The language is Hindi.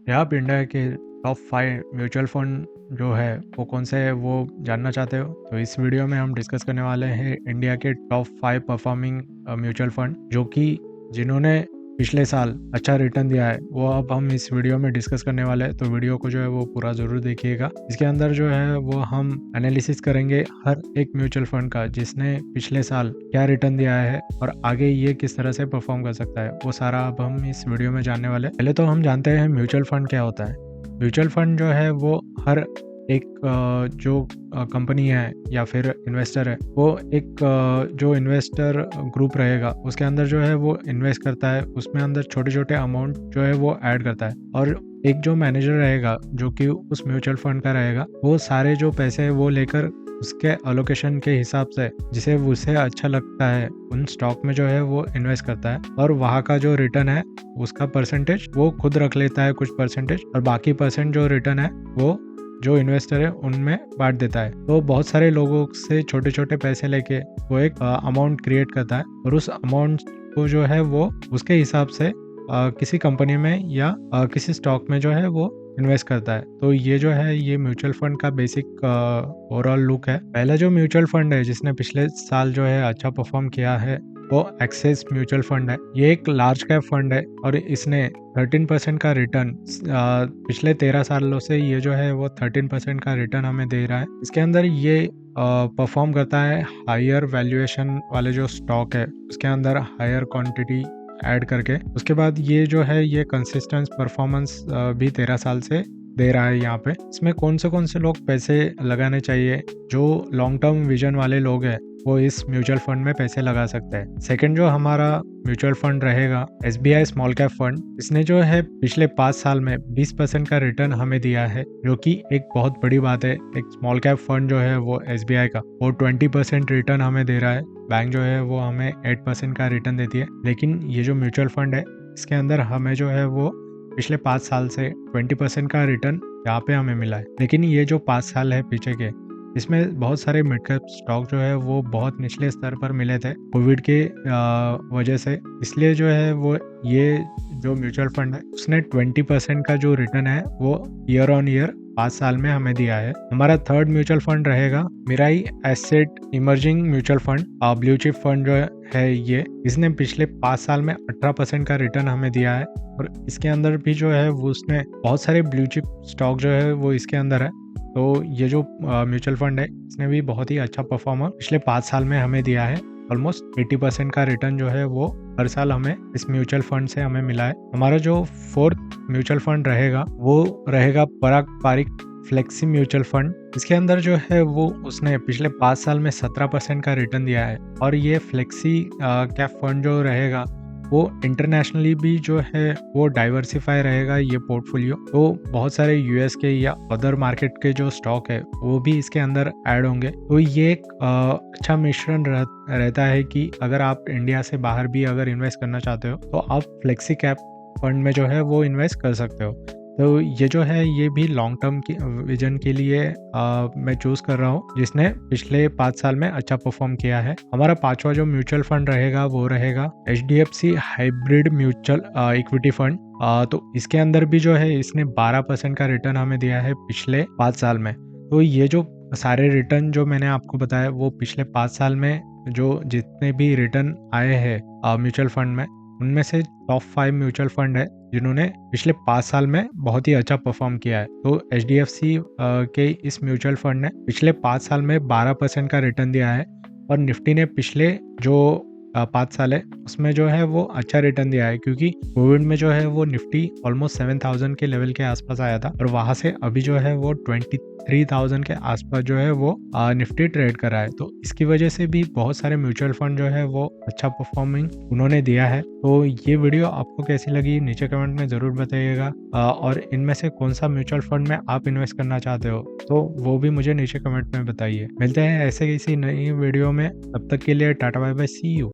क्या आप इंडिया के टॉप 5 म्यूचुअल फंड जो है वो कौन से है वो जानना चाहते हो? तो इस वीडियो में हम डिस्कस करने वाले हैं इंडिया के टॉप 5 परफॉर्मिंग म्यूचुअल फंड जो कि जिन्होंने पिछले साल अच्छा रिटर्न दिया है वो अब हम इस वीडियो में डिस्कस करने वाले हैं। तो वीडियो को जो है वो पूरा ज़रूर देखिएगा। इसके अंदर जो है वो हम एनालिसिस करेंगे हर एक म्यूचुअल फंड का जिसने पिछले साल क्या रिटर्न दिया है और आगे ये किस तरह से परफॉर्म कर सकता है, वो सारा अब हम इस वीडियो में जानने वाले हैं। पहले तो हम जानते हैं म्यूचुअल फंड क्या होता है। म्यूचुअल फंड जो है वो हर एक जो कंपनी है या फिर इन्वेस्टर है वो एक जो इन्वेस्टर ग्रुप रहेगा उसके अंदर जो है वो इन्वेस्ट करता है, उसमें अंदर छोटे छोटे अमाउंट जो है वो ऐड करता है और एक जो मैनेजर रहेगा जो कि उस म्यूचुअल फंड का रहेगा वो सारे जो पैसे है वो लेकर उसके अलोकेशन के हिसाब से जिसे उसे अच्छा लगता है उन स्टॉक में जो है वो इन्वेस्ट करता है और वहाँ का जो रिटर्न है उसका परसेंटेज वो खुद रख लेता है कुछ परसेंटेज, और बाकी परसेंट जो रिटर्न है वो जो इन्वेस्टर है उनमें बांट देता है। तो बहुत सारे लोगों से छोटे छोटे पैसे लेके वो एक अमाउंट क्रिएट करता है और उस अमाउंट को जो है वो उसके हिसाब से किसी कंपनी में या किसी स्टॉक में जो है वो इन्वेस्ट करता है। तो ये जो है ये म्यूचुअल फंड का बेसिक ओवरऑल लुक है। पहला जो म्यूचुअल फंड है जिसने पिछले साल जो है अच्छा परफॉर्म किया है वो एक्सिस म्यूचुअल फंड है। ये एक लार्ज कैप फंड है और इसने 13% का रिटर्न पिछले 13 सालों से ये जो है वो 13% का रिटर्न हमें दे रहा है। इसके अंदर ये परफॉर्म करता है हायर वैल्यूएशन वाले जो स्टॉक है उसके अंदर हायर क्वांटिटी ऐड करके। उसके बाद ये जो है ये कंसिस्टेंट परफॉर्मेंस भी 13 साल से दे रहा है। यहाँ पे इसमें कौन से लोग पैसे लगाने चाहिए, जो लॉन्ग टर्म विजन वाले लोग हैं वो इस म्यूचुअल फंड में पैसे लगा सकते हैं। सेकंड जो हमारा म्यूचुअल फंड रहेगा SBI स्मॉल कैप फंड। इसने जो है पिछले 5 साल में 20% का रिटर्न हमें दिया है जो कि एक बहुत बड़ी बात है। एक स्मॉल कैप फंड जो है वो SBI का वो 20% रिटर्न हमें दे रहा है। बैंक जो है वो हमें 8% का रिटर्न देती है, लेकिन ये जो म्यूचुअल फंड है इसके अंदर हमें जो है वो पिछले 5 साल से 20% का रिटर्न यहाँ पे हमें मिला है। लेकिन ये जो 5 साल है पीछे के इसमें बहुत सारे मिड कैप स्टॉक जो है वो बहुत निचले स्तर पर मिले थे कोविड के वजह से, इसलिए जो है वो ये जो म्यूचुअल फंड है उसने 20% का जो रिटर्न है वो ईयर ऑन ईयर 5 साल में हमें दिया है। हमारा थर्ड म्यूचुअल फंड रहेगा Mirae asset emerging mutual fund, blue chip fund जो है ये इसने पिछले 5 साल में 18% का रिटर्न हमें दिया है और इसके अंदर भी जो है वो उसने बहुत सारे ब्लू चिप स्टॉक जो है वो इसके अंदर है। तो ये जो म्यूचुअल फंड है इसने भी बहुत ही अच्छा परफॉर्मर पिछले 5 साल में हमें दिया है। ऑलमोस्ट 80% का रिटर्न जो है वो हर साल हमें इस म्यूचुअल फंड से हमें मिला है। हमारा जो फोर्थ म्यूचुअल फंड रहेगा वो रहेगा पराग पारिक फ्लेक्सी म्यूचुअल फंड। इसके अंदर जो है वो उसने पिछले 5 साल में 17% का रिटर्न दिया है और ये फ्लेक्सी कैप फंड जो रहेगा वो इंटरनेशनली भी जो है वो डाइवर्सिफाई रहेगा ये पोर्टफोलियो। तो बहुत सारे यूएस के या अदर मार्केट के जो स्टॉक है वो भी इसके अंदर ऐड होंगे। तो ये एक अच्छा मिश्रण रहता है कि अगर आप इंडिया से बाहर भी अगर इन्वेस्ट करना चाहते हो तो आप फ्लेक्सी कैप फंड में जो है वो इन्वेस्ट कर सकते हो। तो ये जो है ये भी लॉन्ग टर्म की विजन के लिए मैं चूज कर रहा हूँ जिसने पिछले 5 साल में अच्छा परफॉर्म किया है। हमारा पांचवा जो म्यूचुअल फंड रहेगा वो रहेगा HDFC hybrid mutual equity fund. तो इसके अंदर भी जो है इसने 12% का रिटर्न हमें दिया है पिछले 5 साल में। तो ये जो सारे रिटर्न जो मैंने आपको बताया वो पिछले 5 साल में जो जितने भी रिटर्न आए हैं म्यूचुअल फंड में उनमें से टॉप 5 म्यूचुअल फंड है जिन्होंने पिछले 5 साल में बहुत ही अच्छा परफॉर्म किया है। तो HDFC के इस म्यूचुअल फंड ने पिछले 5 साल में 12% का रिटर्न दिया है और निफ्टी ने पिछले जो 5 साल है उसमें जो है वो अच्छा रिटर्न दिया है, क्योंकि कोविड में जो है वो निफ्टी ऑलमोस्ट 7,000 के लेवल के आसपास आया था और वहां से अभी जो है वो 23,000 के आसपास जो है वो निफ्टी ट्रेड कर रहा है। तो इसकी वजह से भी बहुत सारे म्यूचुअल फंड जो है वो अच्छा परफॉर्मिंग उन्होंने दिया है। तो ये वीडियो आपको कैसी लगी नीचे कमेंट में जरूर बताइएगा और इनमें से कौन सा म्यूचुअल फंड में आप इन्वेस्ट करना चाहते हो तो वो भी मुझे नीचे कमेंट में बताइए। मिलते हैं ऐसे किसी नई वीडियो में, तब तक के लिए tata bye bye, see you.